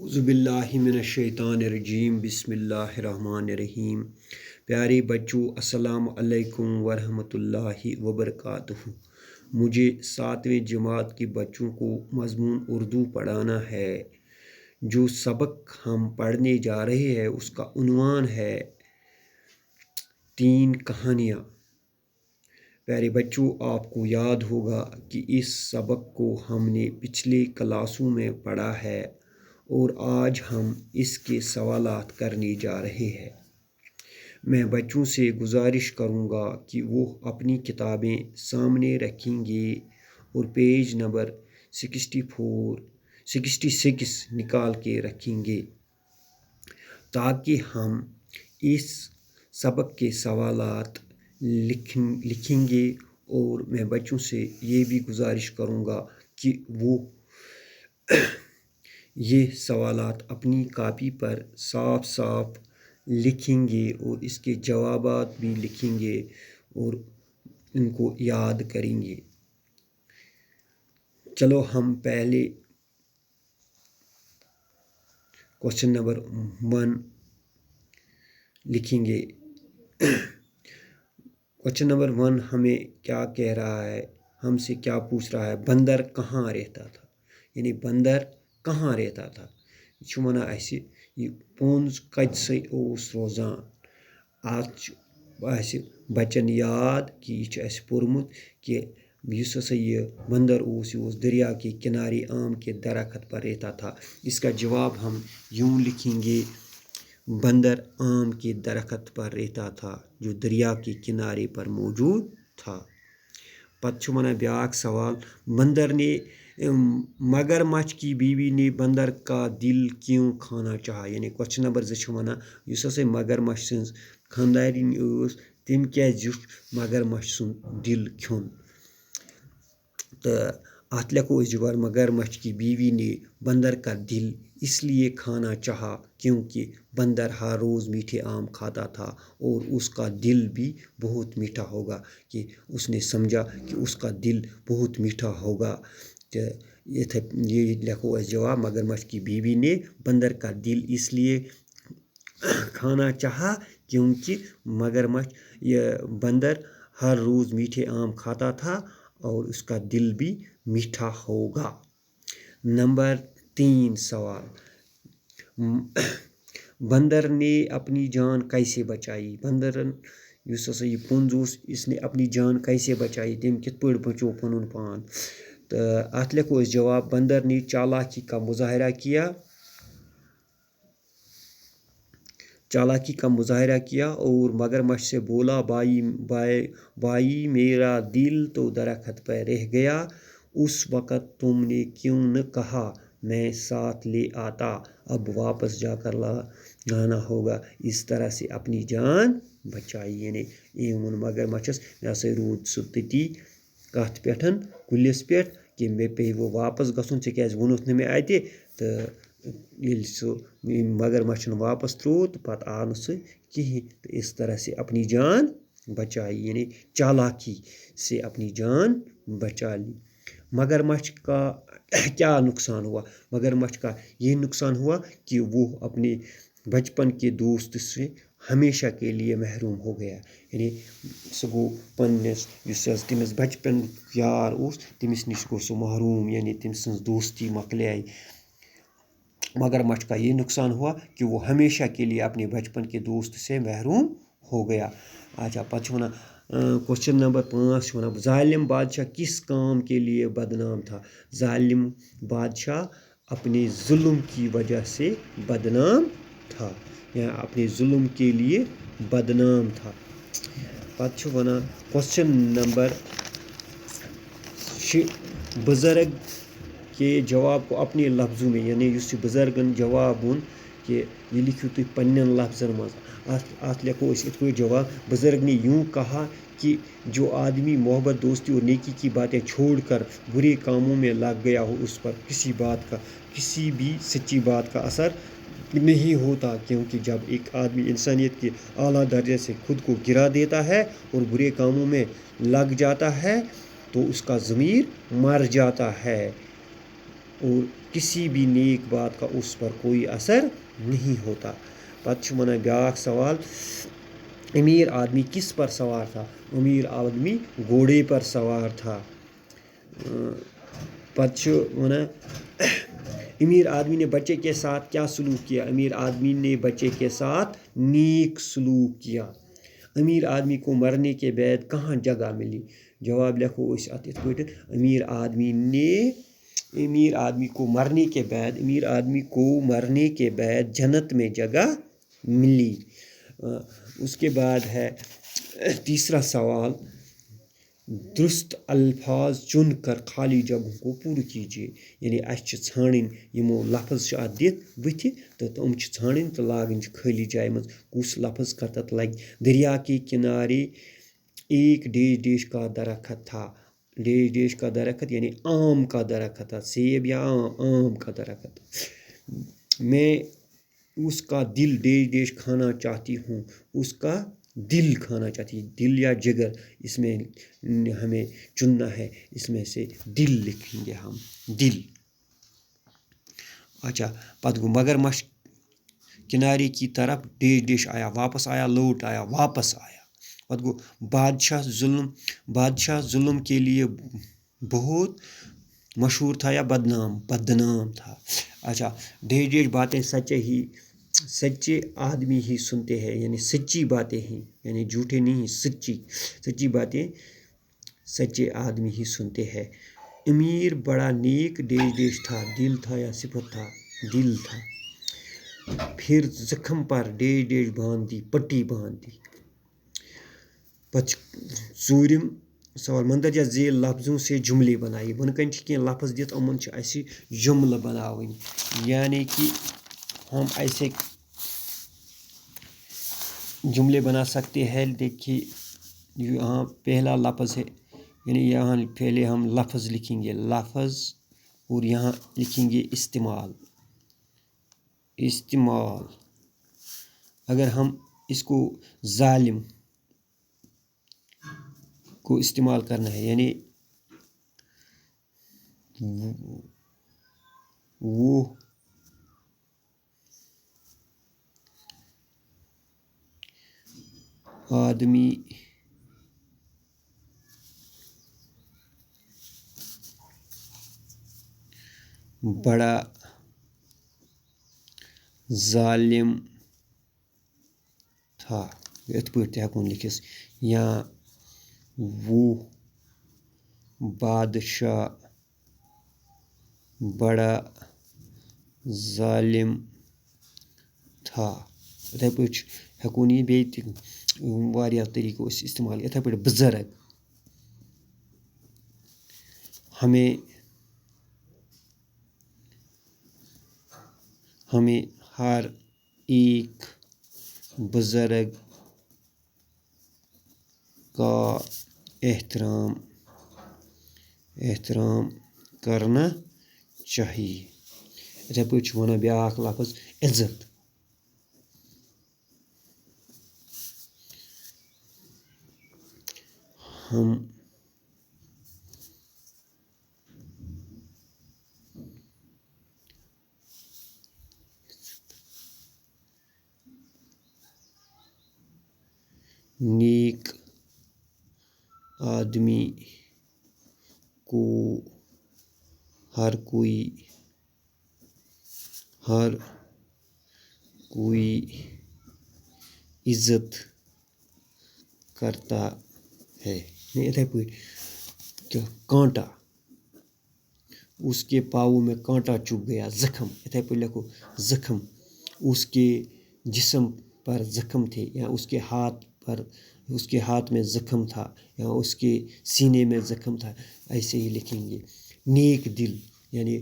اعوذ باللہ من الشیطان الرجیم بسم اللہ الرحمن الرحیم۔ پیارے بچوں، السلام علیکم ورحمۃ اللہ وبرکاتہ۔ مجھے 7ویں جماعت کے بچوں کو مضمون اردو پڑھانا ہے۔ جو سبق ہم پڑھنے جا رہے ہیں اس کا عنوان ہے 3 کہانیاں۔ پیارے بچوں، آپ کو یاد ہوگا کہ اس سبق کو ہم نے پچھلے کلاسوں میں پڑھا ہے اور آج ہم اس کے سوالات کرنے جا رہے ہیں۔ میں بچوں سے گزارش کروں گا کہ وہ اپنی کتابیں سامنے رکھیں گے اور پیج نمبر 66 نکال کے رکھیں گے تاکہ ہم اس سبق کے سوالات لکھیں گے، اور میں بچوں سے یہ بھی گزارش کروں گا کہ وہ یہ سوالات اپنی کاپی پر صاف صاف لکھیں گے اور اس کے جوابات بھی لکھیں گے اور ان کو یاد کریں گے۔ چلو ہم پہلے کوشچن نمبر 1 لکھیں گے۔ کوشچن نمبر 1 ہمیں کیا کہہ رہا ہے، ہم سے کیا پوچھ رہا ہے؟ بندر کہاں رہتا تھا؟ یعنی بندر کہاں رہتا تھا؟ یہ چھُ وَنان اَسہِ یہِ پوٚنٛز کَتہِ اوس روزان۔ اَتھ چھُ اَسہِ بَچَن یاد کہ یہِ چھُ اَسہِ پوٚرمُت کہ یُس ہسا یہ بندر اوس، یہ اوس دریا کے کنارے آم کے درخت پر رہتا تھا۔ اس کا جواب ہم یوں لکھیں گے: بندر آم کے درخت پر رہتا تھا جو دریا کے کنارے پر موجود تھا۔ پتہ چھُ وَنان بیاکھ سوال: بندر نے مگر مچھ کی بیوی نے بندر کا دل کیوں کھانا چاہا؟ یعنی کوشچن نمبر 2 چھُ وَنان یُس ہسا مگر مچھ سٕنٛز خانٛدارِنۍ ٲس تٔمۍ کیٛازِ زیوٗٹھ مگر مچھ سُنٛد دل کھیوٚن؟ تہٕ اَتھ لیکھو أسۍ جواب: مگر مچھ کی بیوی نے بندر کا دل اس لیے کھانا چاہا کیونکہ بندر ہر روز میٹھے آم کھاتا تھا اور اس کا دل بھی بہت میٹھا ہوگا، کہ اس نے سمجھا کہ اس کا دل بہت میٹھا ہوگا۔ تو یہ لکھو اس جواب: مگر مچھ کی بیوی نے بندر کا دل اس لیے کھانا چاہا کیونکہ مگر مچھ بندر ہر روز میٹھے آم کھاتا تھا اور اس کا دل بھی میٹھا ہوگا۔ نمبر 3 سوال: بندر نے اپنی جان کیسے بچائی؟ بندرن یُس ہسا یہ پوٚنٛز اوس، اس نے اپنی جان کیسے بچائی؟ تٔمۍ کِتھ پٲٹھۍ بچو پنُن پان؟ تہٕ اَتھ لیکھو أسۍ جواب: بندر نے چالاکی کا مظاہرہ کیا اور مگر مچھ سے بولا، بھائی میرا دل تو درخت پر رہ گیا، اس وقت تم نے کیوں نہ کہا میں ساتھ لے آتا، اب واپس جا کر لانا ہوگا۔ اس طرح سے اپنی جان بچائی۔ یعنی ووٚن مگر مچھس مےٚ ہسا روٗد سُہ تٔتی کَتھ پٮ۪ٹھ، کُلِس پٮ۪ٹھ، کہ مےٚ پیٚیہِ واپس گژھُن، ژےٚ کیٛازِ ووٚنُتھ نہٕ مےٚ اَتہِ؟ تہٕ ییٚلہِ سُہ مگر مچھن واپس ترٛوو تہٕ پتہٕ آو نہٕ سُہ کِہیٖنۍ، تہٕ اس طرح سے اپنی جان بچائی، یعنی چالاکی سے اپنی جان بچا لی۔ مگر مچھ کا کیا نقصان ہوا؟ مگر مچھ کا یہ نقصان ہوا کہ وہ اپنے بچپن کے دوست سے ہمیشہ کے لیے محروم ہو گیا۔ یعنی سُہ گوٚو پنٛنِس یُس حظ تٔمِس بچپن یار اوس تٔمِس نِش گوٚو سُہ محروم، یعنی تٔمۍ سٕنٛز دوستی مۄکلیے۔ مگر مچھ کا یہ نقصان ہوا کہ وہ ہمیشہ کے لیے اپنے بچپن کے دوست سے محروم ہو گیا۔ اچھا، پتہ چھُ وَنان کوشچن نمبر 5 چھُ وَنان ظالم بادشاہ کس کام کے لیے بدنام تھا؟ ظالم بادشاہ اپنے ظلم کی وجہ سے بدنام تھا، یا اپنے ظلم کے لیے بدنام تھا۔ پتہ چھُ وَنان کوشچن نمبر 6 بزرگ کے جواب کو اپنے لفظوں میں، یعنی یُس یہِ بزرگن جواب ووٚن کہ یہ لکھیو تُہۍ پنٛنٮ۪ن لفظن منٛز۔ اَتھ لیکھو أسۍ یِتھ پٲٹھۍ جواب: بزرگ نے یوں کہا کہ جو آدمی محبت، دوستی اور نیکی کی باتیں چھوڑ کر برے کاموں میں لگ گیا ہو، اس پر کسی بھی سچی بات کا اثر نہیں ہوتا، کیونکہ جب ایک آدمی انسانیت کے اعلیٰ درجے سے خود کو گرا دیتا ہے اور برے کاموں میں لگ جاتا ہے تو اس کا ضمیر مر جاتا ہے اور کسی بھی نیک بات کا اس پر کوئی اثر نہیں ہوتا. پتہ چھُ وَنان بیٛاکھ سوال امیر آدمی کس پر سوار تھا؟ امیر آدمی گھوڑے پر سوار تھا. پتہ چھُ وَنان امیر آدمی نے بچے کے ساتھ کیا سلوک کیا؟ امیر آدمی نے بچے کے ساتھ نیک سلوک کیا. امیر آدمی کو مرنے کے بعد کہاں جگہ ملی؟ جواب لکھو أسۍ اَتھ یِتھ پٲٹھۍ امیر آدمی کو مرنے کے بعد جنت میں جگہ ملی. اس کے بعد ہے تیسرا سوال درست الفاظ چن کر خالی جگہوں کو پورٕ کیجیے. یعنی اَسہِ چھِ ژھانڈٕنۍ یِمو لفظ چھِ اَتھ دِتھ بٕتھِ تہٕ تِم چھِ ژھانڈٕنۍ تہٕ لاگٕنۍ چھِ خٲلی جایہِ منٛز کُس لفظ کَتٮ۪تھ لگہِ. دریا کے کنارے ایک ڈیش ڈیش کا درخت تھا. ڈیش ڈیش کا درخت یعنی آم کا درخت تھا. سیب یا آم کا درخت. میں اس کا دل ڈیش ڈیش کھانا چاہتی ہوں. اس کا دل کھانا چاہتی ہے. دل یا جگر اس میں ہمیں چننا ہے. اس میں سے دل لکھیں گے ہم دل. اچھا پتہ گو مگر مچھ کنارے کی طرف ڈیش ڈیش آیا واپس آیا لوٹ آیا واپس آیا. پتہ گو بادشاہ ظلم کے لیے بہت مشہور تھا یا بدنام تھا. اچھا ڈیش ڈیش باتیں سچے آدمی ہی سنتے ہیں. یعنی سچی باتیں ہیں یعنی جھوٹے نہیں سچی باتیں سچے آدمی ہی سنتے ہیں. امیر بڑا نیک ڈیش ڈیش تھا. دل تھا یا صفت تھا؟ دل تھا. پھر زخم پر ڈیش ڈیش باندھ دی پٹی باندھ دی. ژوٗرِم سوال مندرجہ ذیل لفظوں سے جملے بنائیے. بۄنہٕ کَنہِ چھِ کینٛہہ لفظ دِتھ یِمن چھِ اَسہِ جملہٕ بناوٕنۍ. یعنی کہ ہم ایسے جملے بنا سکتے ہیں. دیکھیے یہاں پہلا لفظ ہے یعنی یہاں پہلے ہم لفظ لکھیں گے لفظ اور یہاں لکھیں گے استعمال. اگر ہم اس کو ظالم کو استعمال کرنا ہے یعنی وہ آدمی بڑا ظالم تھا یِتھ پٲٹھۍ تہِ ہٮ۪کون لِکھِتھ. یا وہ بادشاہ بڑا ظالم تھا. یِتھَے پٲٹھۍ چھِ ہٮ۪کون یہِ بیٚیہِ تہِ واریاہ طریٖقو أسۍ استعمال. یِتھَے پٲٹھۍ بُزرگ ہمیں ہر ایک بزرگ کا احترام کرنا چاہیے. یِتھَے پٲٹھۍ چھُ وَنان بیٛاکھ لفظ عزت. ہم نیک آدمی کو ہر کوئی عزت کرتا ہے. یِتھَے پٲٹھۍ کانٹا اس کے پاؤں میں کانٹا چُبھ گیا زخم. یِتھَے پٲٹھۍ لکھو زخم. اس کے جسم پر زخم تھے یا اس کے ہاتھ میں زخم تھا یا اس کے سینے میں زخم تھا. ایسے ہی لکھیں گے. نیک دل یعنی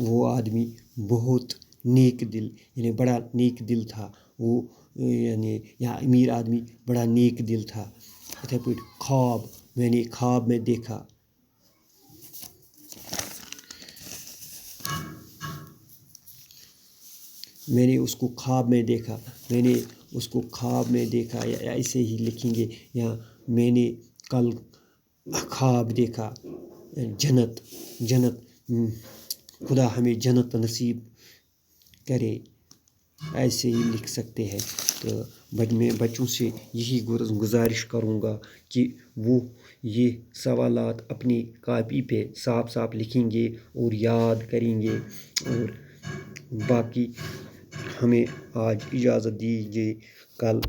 وہ آدمی بہت نیک دل یعنی بڑا نیک دل تھا. وہ یعنی یا امیر آدمی بڑا نیک دل تھا. یِتھَے پٲٹھۍ خواب میں نے خواب میں دیکھا. میں نے اس کو خواب میں دیکھا. میں نے اس کو خواب میں دیکھا یا ایسے ہی لکھیں گے. یا میں نے کل خواب دیکھا. جنت خدا ہمیں جنت نصیب کرے، ایسے ہی لکھ سکتے ہیں۔ تو میں بچوں سے یہی گزارش کروں گا کہ وہ یہ سوالات اپنی کاپی پہ صاف صاف لکھیں گے اور یاد کریں گے۔ اور باقی ہمیں آج اجازت دیجیے، کل